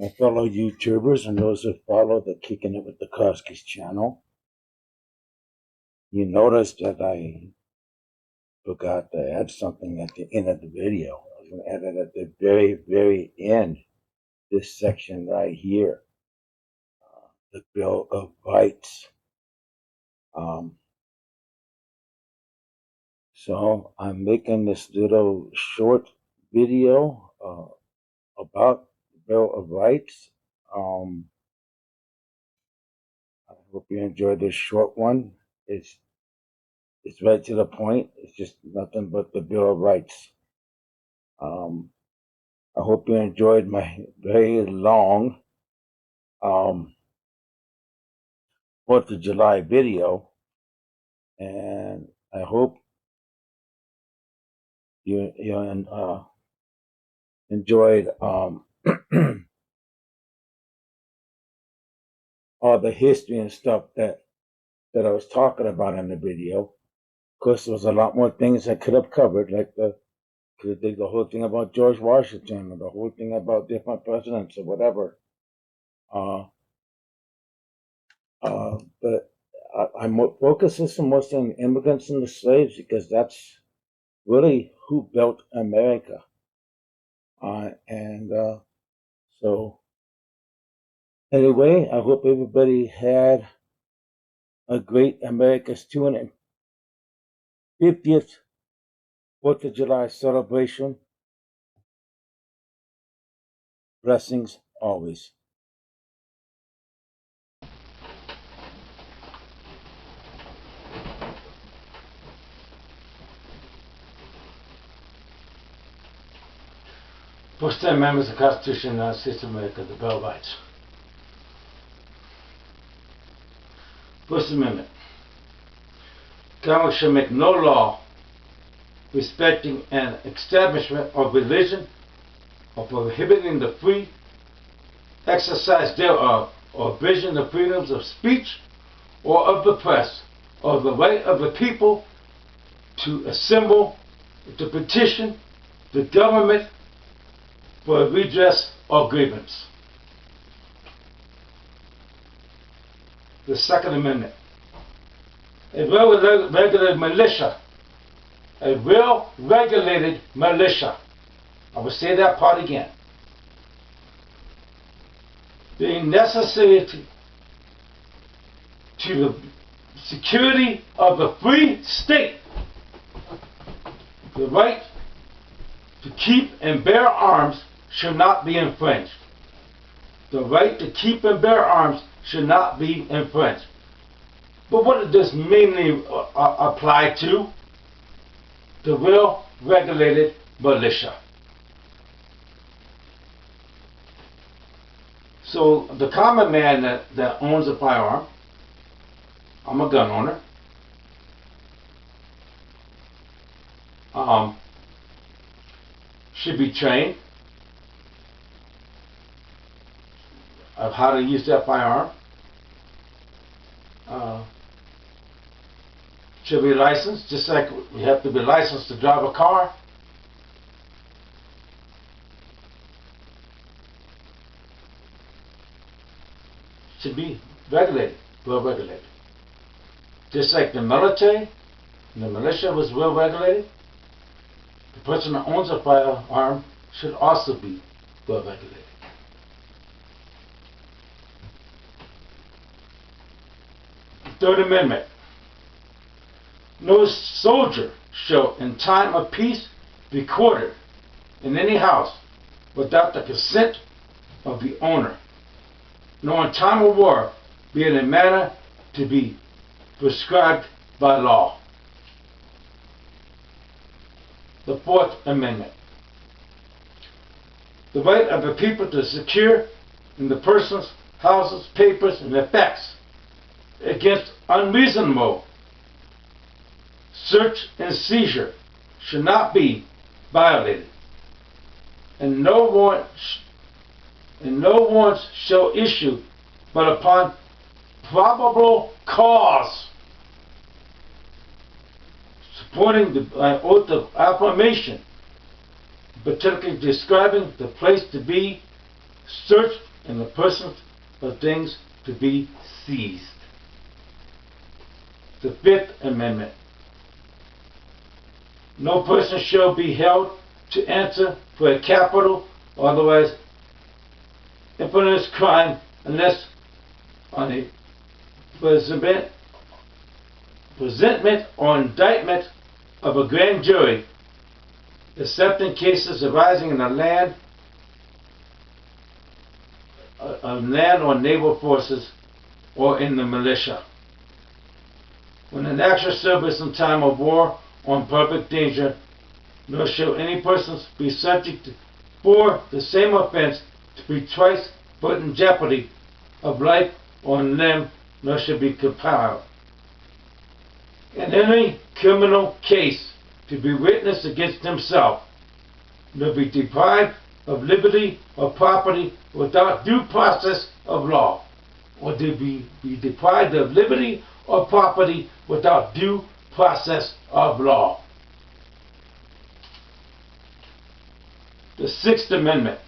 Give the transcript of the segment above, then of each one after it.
my fellow YouTubers and those who follow the Kicking It with the Kerofsky's channel. You noticed that I forgot to add something at the end of the video. I was going to add it at the very, very end. This section right here, the Bill of Rights. So I'm making this little short video about the Bill of Rights. I hope you enjoyed this short one. It's right to the point. It's just nothing but the Bill of Rights. I hope you enjoyed my very long 4th of July video, and I hope you enjoyed all the history and stuff that I was talking about in the video. Of course, there was a lot more things I could have covered, like the whole thing about George Washington, or the whole thing about different presidents, or whatever. But I'm focusing mostly on immigrants and the slaves, because that's really who built America. So anyway, I hope everybody had a great America's 250th 4th of July celebration. Blessings always. First 10 Amendments of the Constitution of the United States of America, the Bill of Rights. First Amendment. Congress shall make no law respecting an establishment of religion or prohibiting the free exercise thereof, or abridging the freedoms of speech or of the press, or the right of the people to assemble, to petition the government for a redress or grievance. The Second Amendment. A well-regulated militia. A well-regulated militia. I will say that part again. Being necessary to the security of the free state. The right to keep and bear arms should not be infringed. The right to keep and bear arms should not be infringed. But what does this mainly apply to? The well-regulated militia. So the common man that owns a firearm, I'm a gun owner, should be trained of how to use that firearm. Should be licensed, just like we have to be licensed to drive a car. Should be regulated, well regulated. Just like the military, the militia was well regulated, the person that owns a firearm should also be well regulated. Third Amendment. No soldier shall in time of peace be quartered in any house without the consent of the owner, nor in time of war be in a manner to be prescribed by law. The Fourth Amendment. The right of the people to secure in the persons, houses, papers, and effects against unreasonable search and seizure should not be violated, and no warrants shall issue but upon probable cause, supporting the oath of affirmation, particularly describing the place to be searched and the persons or things to be seized. The Fifth Amendment. No person shall be held to answer for a capital or otherwise infamous crime unless on a presentment or indictment of a grand jury, except in cases arising in the land or naval forces or in the militia. When in actual service in time of war or in public danger, nor shall any persons be subject for the same offense to be twice put in jeopardy of life or limb, nor shall be compelled in any criminal case to be witness against himself, nor be deprived of liberty or property without due process of law, or to be deprived of liberty or property without due process of law. The Sixth Amendment.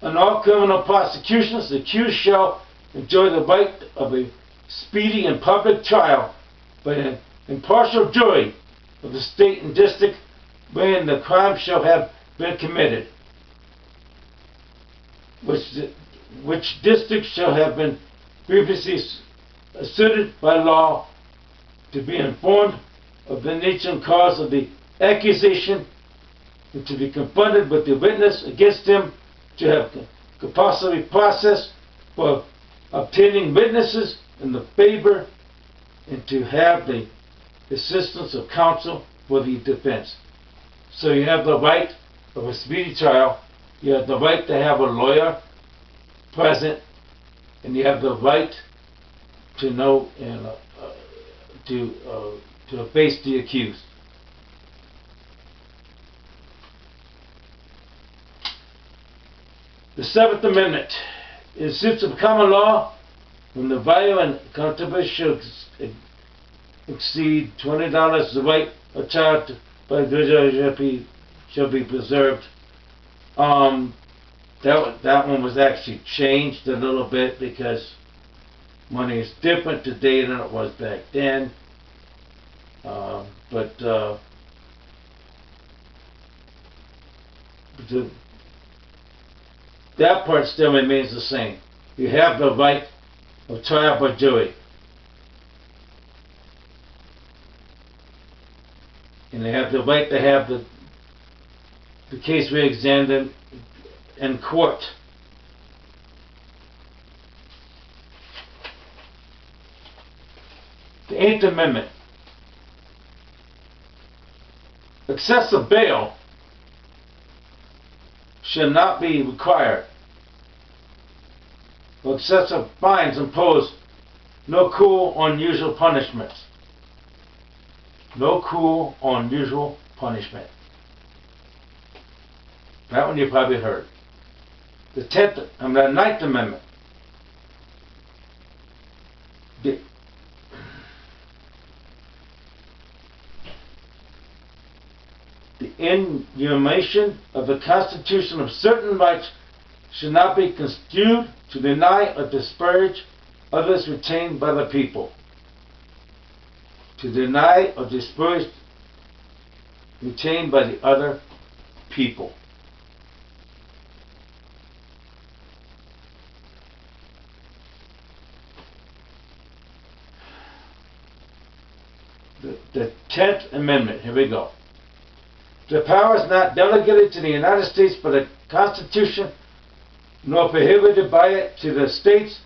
In all criminal prosecutions, the accused shall enjoy the right of a speedy and public trial by an impartial jury of the state and district wherein the crime shall have been committed, which district shall have been previously asserted by law, to be informed of the nature and cause of the accusation, and to be confronted with the witness against him, to have compulsory process for obtaining witnesses in the favor, and to have the assistance of counsel for the defense. So you have the right of a speedy trial, you have the right to have a lawyer present, and you have the right to know and to face the accused. The Seventh Amendment. In suits of common law, when the value and controversy shall exceed $20, the right of child by the shall be preserved. That one was actually changed a little bit because money is different today than it was back then. That part still remains the same. You have the right of trial by jury. And they have the right to have the case re-examined in court. The Eighth Amendment. Excessive bail should not be required, or excessive fines imposed, no cruel or unusual punishments. No cruel or unusual punishment. That one you probably heard. The Ninth Amendment. The enumeration of the Constitution of certain rights should not be construed to deny or disparage others retained by the people. To deny or disparage retained by the other people. The 10th Amendment. Here we go. The power is not delegated to the United States by the Constitution, nor prohibited by it to the states,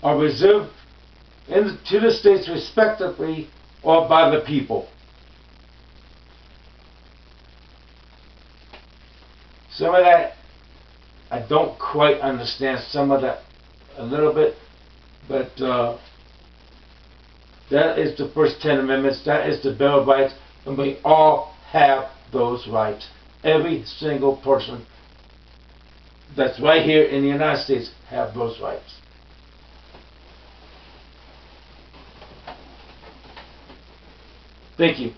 or reserved to the states respectively, or by the people. Some of that I don't quite understand, some of that a little bit, but that is the first 10 amendments, that is the Bill of Rights, and we all have those rights. Every single person that's right here in the United States have those rights. Thank you.